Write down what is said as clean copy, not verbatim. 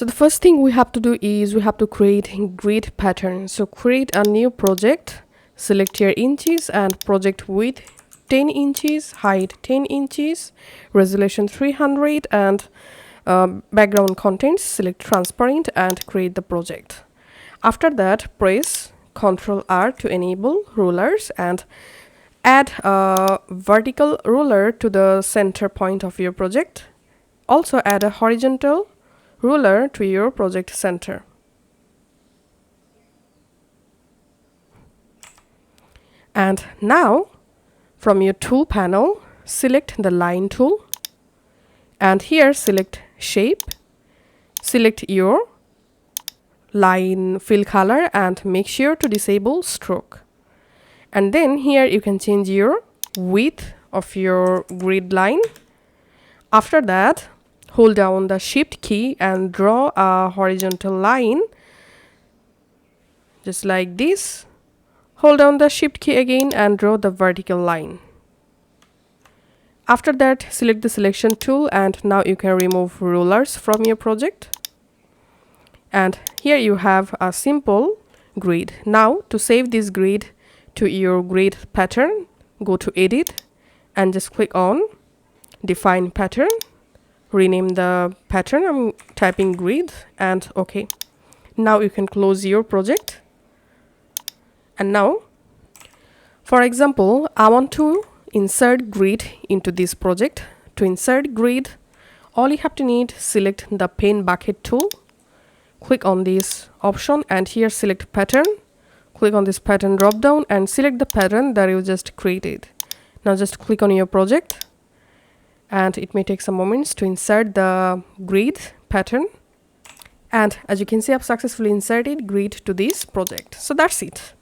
So the first thing we have to do is we have to create a grid pattern. So create a new project, select your inches and project width 10 inches, height 10 inches, resolution 300, and background contents, select transparent and create the project. After that, press Ctrl R to enable rulers and add a vertical ruler to the center point of your project. Also add a horizontal ruler to your project center. And now from your tool panel, select the line tool and here select shape, select your line fill color and make sure to disable stroke. And then here you can change your width of your grid line. After that, hold down the shift key and draw a horizontal line just like this. Hold down the shift key again and draw the vertical line. After that, select the selection tool and now you can remove rulers from your project. And here you have a simple grid. Now to save this grid to your grid pattern, go to edit and just click on define pattern. Rename the pattern. I'm typing grid and OK. Now you can close your project. And now, for example, I want to insert grid into this project. To insert grid, all you have to need, select the pen bucket tool. Click on this option and here select pattern. Click on this pattern drop down and select the pattern that you just created. Now just click on your project and it may take some moments to insert the grid pattern. And as you can see, I've successfully inserted grid to this project. So that's it.